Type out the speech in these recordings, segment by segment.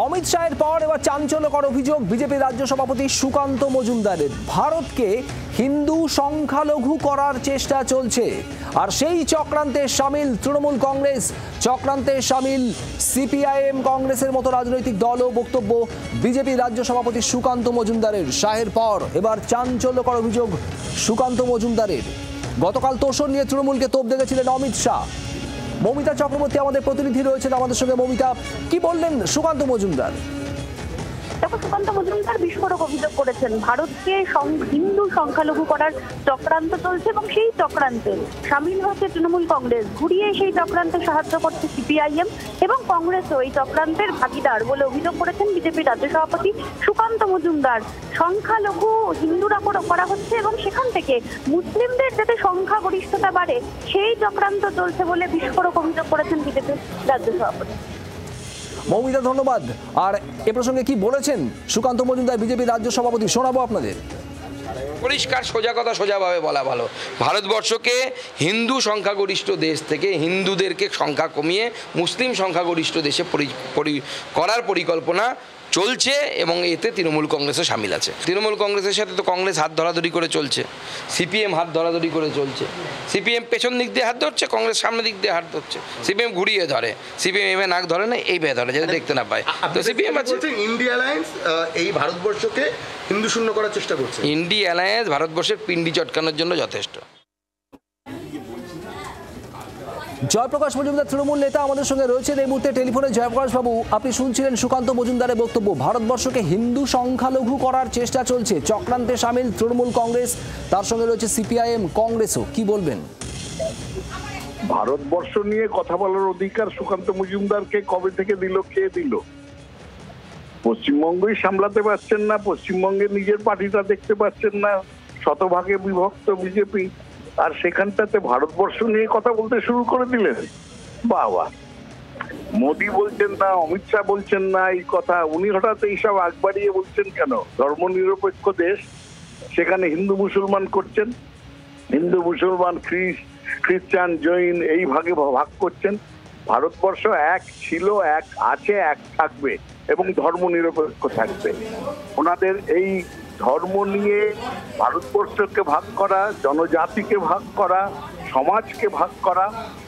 অমিত শাহের পর এবার চাঞ্চল্যকর অভিযোগ বিজেপি রাজ্য সভাপতি সুকান্ত মজুমদারের। ভারতকে হিন্দু সংখ্যালঘু করার চেষ্টা চলছে, আর সেই চক্রান্তে সামিল তৃণমূল কংগ্রেস, চক্রান্তে সামিল সিপিআইএম কংগ্রেসের মতো রাজনৈতিক দলও। বক্তব্য বিজেপি রাজ্য সভাপতি সুকান্ত মজুমদারের। শাহের পর এবার চাঞ্চল্যকর অভিযোগ সুকান্ত মজুমদারের। গতকাল তোষণ নিয়ে তৃণমূলকে তোপ দেখেছিলেন অমিত শাহ। মমিতা চক্রবর্তী আমাদের প্রতিনিধি রয়েছেন আমাদের সঙ্গে। মমিতা, কি বললেন সুকান্ত মজুমদার? দেখো, সুকান্ত মজুমদার বিস্ফোরক অভিযোগ করেছেন ভারতকে হিন্দু সংখ্যালঘু করার চক্রান্ত চলছে এবং সেই চক্রান্তে সামিল হচ্ছে তৃণমূল কংগ্রেস। ঘুরিয়ে সেই চক্রান্তে সাহায্য করছে সিপিআইএম এবং কংগ্রেসও এই চক্রান্তের ভাগিদার বলে অভিযোগ করেছেন বিজেপির রাজ্য সভাপতি সুকান্ত মজুমদার। সংখ্যালঘু হিন্দুরা করা হচ্ছে এবং সেখান থেকে মুসলিমদের যাতে সংখ্যাগরিষ্ঠতা বাড়ে সেই চক্রান্ত চলছে বলে বিস্ফোরক অভিযোগ করেছেন বিজেপির রাজ্য সভাপতি। মৌমিতা, ধন্যবাদ। আর এ প্রসঙ্গে কি বলেছেন সুকান্ত মজুমদার বিজেপি রাজ্য সভাপতি, শোনাবো আপনাদের। পরিষ্কার সোজা কথা সোজাভাবে বলা ভালো। ভারতবর্ষকে হিন্দু সংখ্যাগরিষ্ঠ দেশ থেকে হিন্দুদেরকে সংখ্যা কমিয়ে মুসলিম সংখ্যাগরিষ্ঠ দেশে করার পরিকল্পনা চলছে এবং এতে তৃণমূল কংগ্রেসও সামিল আছে। তৃণমূল কংগ্রেসের সাথে তো কংগ্রেস হাত ধরাধরি করে চলছে, সিপিএম হাত ধরাধরি করে চলছে। সিপিএম পেছন দিক দিয়ে হাত ধরছে, কংগ্রেস সামনের দিক দিয়ে হাত ধরছে। সিপিএম ঘুরিয়ে ধরে, সিপিএম এমএ নাক ধরে না, এই ভেয়ে ধরে যাতে দেখতে না পায়। তো সিপিএম আছে। ইন্ডিয়া অ্যালায়েন্স এই ভারতবর্ষকে হিন্দু শূন্য করার চেষ্টা করছে। ইন্ডিয়া অ্যালায়েন্স ভারতবর্ষের পিন্ডি চটকানোর জন্য যথেষ্ট। জয়প্রকাশ মজুমদার তৃণমূল নেতা আমাদের সঙ্গে রয়েছেন এই মুহূর্তে টেলিফোনে। জয়প্রকাশ বাবু, আপনি শুনছিলেন সুকান্ত মজুমদারের বক্তব্য। ভারতবর্ষকে হিন্দু সংখ্যালঘু করার চেষ্টা চলছে, চক্রান্তে সামিল তৃণমূল কংগ্রেস, তার সঙ্গে রয়েছে সিপিআইএম কংগ্রেসও। কি বলবেন? ভারতবর্ষ নিয়ে কথা বলার অধিকার সুকান্ত মজুমদারকে কবে থেকে দিল? কে দিল? পশ্চিমবঙ্গই সামলাতে পারছেন না, পশ্চিমবঙ্গে নিজের পার্টিটা দেখতে পাচ্ছেন না, শতভাগে বিভক্ত বিজেপি, আর সেখানটাতে ভারতবর্ষ নিয়ে কথা বলতে শুরু করে দিলেন। বাবা, মোদী বলছেন না, অমিত শাহ বলছেন না এই কথা, উনি হঠাৎ এইসব আগ বাড়িয়ে বলছেন কেন? ধর্মনিরপেক্ষ দেশ, সেখানে হিন্দু মুসলমান করছেন, হিন্দু মুসলমান খ্রিস্টান জৈন এই ভাগে ভাগ করছেন। ভারতবর্ষ এক ছিল, এক আছে, এক থাকবে এবং ধর্মনিরপেক্ষ থাকবে। ওনাদের এই ধর্ম নিয়ে ভারতবর্ষকে ভাগ করা, জনজাতিকে ভাগ করা, সমাজকে ভাগ করা,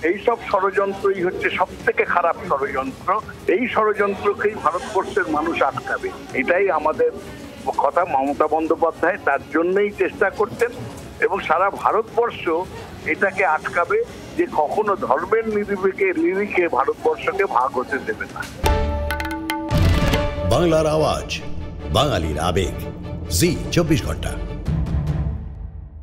এইসব ষড়যন্ত্রই হচ্ছে সব থেকে খারাপ ষড়যন্ত্র। এই ষড়যন্ত্রকেই ভারতবর্ষের মানুষ আটকাবে, এটাই আমাদের কথা। মমতা বন্দ্যোপাধ্যায় তার জন্যই চেষ্টা করছেন এবং সারা ভারতবর্ষ এটাকে আটকাবে যে কখনো ধর্মের নিরিখে ভারতবর্ষকে ভাগ হতে দেবে না। বাংলার আওয়াজ, বাঙালির আবেগ, জি 24 ঘন্টা।